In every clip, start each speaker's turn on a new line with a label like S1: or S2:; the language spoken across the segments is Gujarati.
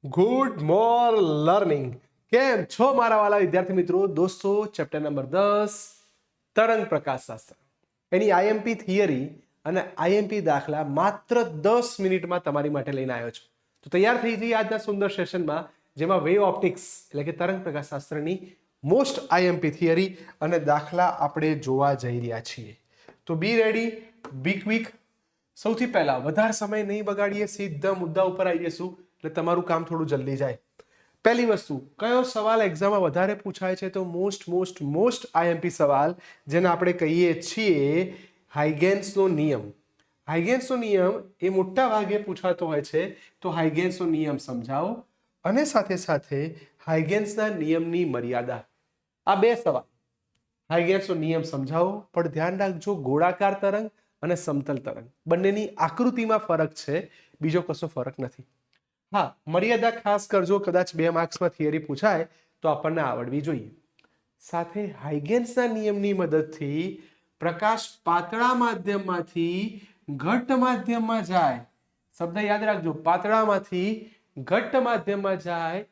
S1: ગુડ મોર લર્નિંગ. કેમ છો મારા વાલા વિદ્યાર્થી મિત્રો? દોસ્તો, ચેપ્ટર નંબર 10 તરંગ પ્રકાશશાસ્ત્ર, એની આઈએમપી થિયરી અને આઈએમપી દાખલા માત્ર 10 મિનિટમાં તમારી માટે લઈને આવ્યો છું. તો તૈયાર થઈ જઈએ આજના સુંદર સેશનમાં, જેમાં વેવ ઓપ્ટિક્સ એટલે કે તરંગ પ્રકાશશાસ્ત્રની મોસ્ટ આઈએમપી થિયરી અને દાખલા આપણે જોવા જઈ રહ્યા છીએ. તો બી રેડી, બી ક્વિક. સૌથી પહેલા વધારે સમય નહીં બગાડીએ, સીધા મુદ્દા ઉપર આવી જઈશું એટલે તમારું કામ થોડું જલ્દી જાય. પહેલી વસ્તુ, કયો સવાલ એક્ઝામમાં વધારે પૂછાય છે? તો મોસ્ટ આઈએમપી સવાલ, જેને આપણે કહીએ છીએ હાઇગેન્સનો નિયમ. હાઇગેન્સનો નિયમ એ મોટા ભાગે પૂછાતો હોય છે. તો હાઇગેન્સનો નિયમ સમજાવો અને સાથે સાથે હાઇગેન્સના નિયમની મર્યાદા. આ બે સવાલ. હાઇગેન્સનો નિયમ સમજાવો, પણ ધ્યાન રાખજો ગોળાકાર તરંગ અને સમતલ તરંગ બંનેની આકૃતિમાં ફરક છે, બીજો કશો ફરક નથી. હા, મર્યાદા ખાસ કરજો, કદાચ 2 માર્ક્સમાં થિયરી પૂછાય તો આપણને આવડવી જોઈએ. સાથે હાઇગેન્સના નિયમની મદદથી પ્રકાશ પાતળા માધ્યમમાંથી ઘટ્ટ માધ્યમમાં જાય. શબ્દ યાદ રાખજો, પાતળામાંથી ઘટ્ટ માધ્યમમાં જાય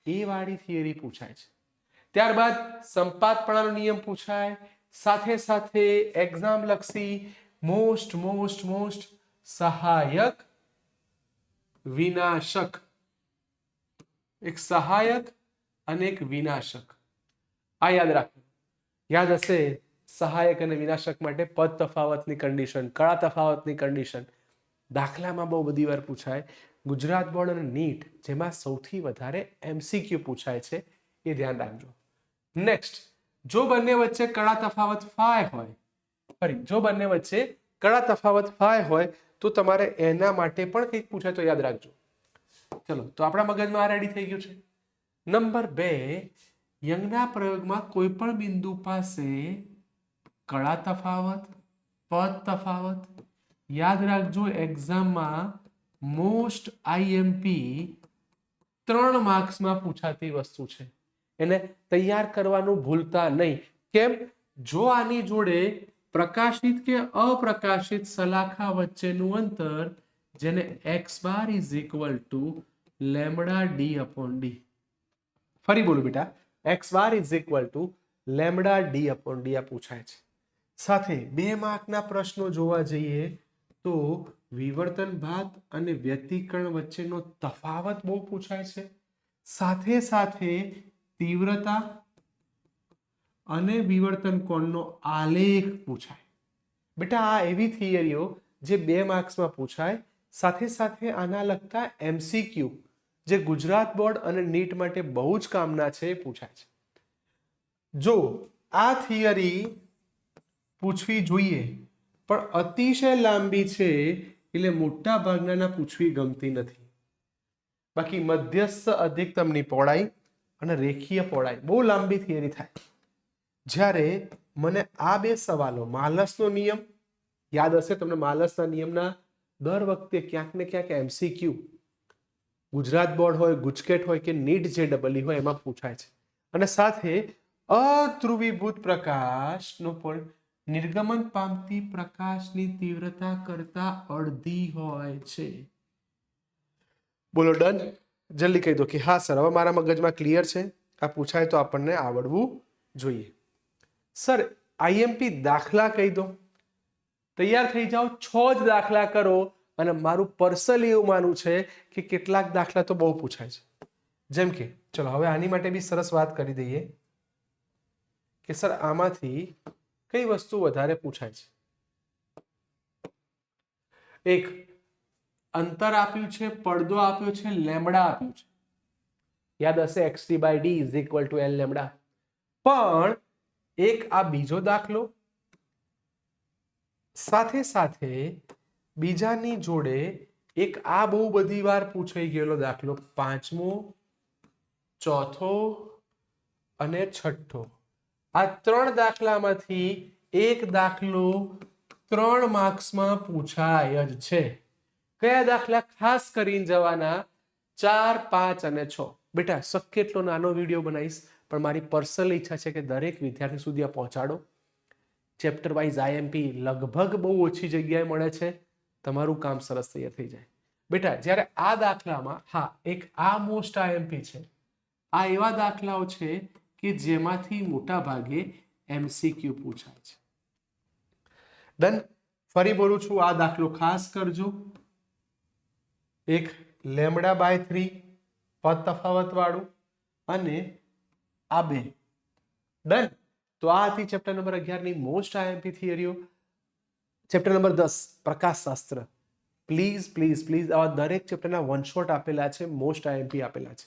S1: એ વાળી થિયરી પૂછાય છે. ત્યારબાદ સંપાતપણાનો નિયમ પૂછાય. સાથે સાથે એક્ઝામ લક્ષી મોસ્ટ સહાયક વિનાશક. એક સહાયક અને એક વિનાશક. આ યાદ રાખો. યાદ હશે, સહાયક અને વિનાશક માટે પદ તફાવતની કન્ડિશન, કળા તફાવતની કન્ડિશન દાખલામાં બહુ બધી વાર પૂછાય. ગુજરાત બોર્ડ અને નીટ, જેમાં સૌથી વધારે એમસીક્યુ પૂછાય છે, એ ધ્યાન રાખજો. નેક્સ્ટ, જો બંને વચ્ચે કળા તફાવત ફાય હોય, જો બંને વચ્ચે કળા તફાવત ફાય હોય તો તમારે એના માટે પણ કંઈક પૂછાય તો યાદ રાખજો. ચલો, તો આપણા મગજમાં આ રેડી થઈ ગયું છે. નંબર 2, યંગના પ્રયોગમાં કોઈ પણ બિંદુ પાસે કળા તફાવત, પદ તફાવત. યાદ રાખજો, એક્ઝામમાં મોસ્ટ આઈએમપી 3 માર્ક્સમાં પૂછાતી વસ્તુ છે. એને તૈયાર કરવાનું ભૂલતા નહીં. કેમ? જો આની જોડે પ્રકાશિત કે અપ્રકાશિત સલાખા વચ્ચેનું અંતર, જેને x bar is equal to lambda D upon D. ફરી બોલું બેટા, x bar is equal to lambda D upon D આ પૂછાય છે. સાથે 2 માર્કના પ્રશ્નો જોવા જઈએ તો વિવર્તન ભાત અને વ્યતિકરણ વચ્ચેનો તફાવત બહુ પૂછાય છે. સાથે સાથે તીવ્રતા અને વિવર્તન કોણનો આલેખ પૂછાય. બેટા, આ એવી થિયરીઓ જે 2 માર્ક્સમાં પૂછાય. સાથે સાથે આના લગતા એમસીક્યુ, જે ગુજરાત બોર્ડ અને નીટ માટે બહુ જ કામના છે, એ પૂછાય છે. જો આ થિયરી પૂછવી જોઈએ પણ અતિશય લાંબી છે, એટલે મોટા ભાગના પૂછવી ગમતી નથી. બાકી મધ્યસ્થ અધિકતમની પહોળાઈ અને રેખીય પહોળાઈ બહુ લાંબી થિયરી થાય. જ્યારે મને આ 2 સવાલો, માલસનો નિયમ યાદ હશે તમને, માલસના નિયમના દર વખતે ક્યાંક ને ક્યાંક એમસીક્યુ ગુજરાત બોર્ડ હોય, ગુજકેટ હોય કે નીટ JEE હોય એમાં પૂછાય છે. અને સાથે અધ્રુવીભૂત પ્રકાશનો પણ નિર્ગમન પામતી પ્રકાશની તીવ્રતા કરતા અડધી હોય છે. બોલો ડન? જલ્દી કહી દો કે હા સર, હવે મારા મગજમાં ક્લિયર છે, આ પૂછાય તો આપણને આવડવું જોઈએ. સર, આઈએમપી દાખલા કહી દો. તૈયાર થઈ જાઓ, 6 જ દાખલા કરો. અને મારું પર્સનલી એવું માનવું છે કે કેટલાક દાખલા તો બહુ પૂછાય છે. જેમ કે ચલો, હવે આની માટે બી સરસ વાત કરી દઈએ કે સર આમાંથી કઈ વસ્તુ વધારે પૂછાય છે. એક અંતર આપ્યું છે, પડદો આપ્યો છે, લેમ્બડા આપ્યું છે. યાદ હશે, xt/d is equal to l lambda. પણ એક આ બીજો દાખલો, સાથે સાથે બીજાની જોડે એક આ બહુ બધી વાર પૂછાઈ ગયેલો દાખલો, 5મો, 4થો અને 6થો. આ 3 દાખલામાંથી એક દાખલો 3 માર્ક્સમાં પૂછાય જ છે. કયા દાખલા ખાસ કરીને જવાના? 4, 5 અને 6. બેટા, શક્ય એટલો નાનો વિડીયો બનાવીશ, પણ મારી પર્સનલ ઈચ્છા છે કે દરેક વિદ્યાર્થી સુધી આ પહોંચાડો. ચેપ્ટર વાઇઝ આઈએમપી લગભગ બહુ ઓછી જગ્યાએ મળે છે. તમારું કામ સરસ તૈયાર થઈ જાય. બેટા જ્યારે આ દાખલામાં હા એક આ મોસ્ટ આઈએમપી છે, આ એવા દાખલાઓ છે કે જેમાંથી મોટા ભાગે એમસીક્યુ પૂછાય છે. ડન. ફરી બોલું છું, આ દાખલો ખાસ કરજો. એક λ/3 પદ તફાવત વાળું અને આ બે. ડન. તો આ હતી ચેપ્ટર નંબર 11 ની મોસ્ટ આઈએમપી થિયરીઓ. ચેપ્ટર નંબર 10 પ્રકાશશાસ્ત્ર. પ્લીઝ પ્લીઝ પ્લીઝ આવા દરેક ચેપ્ટરના વન શોટ આપેલા છે, મોસ્ટ આઈએમપી આપેલા છે.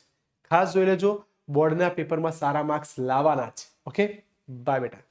S1: ખાસ જોઈ લેજો, બોર્ડના પેપરમાં સારા માર્ક્સ લાવવાના છે. ઓકે, બાય બેટા.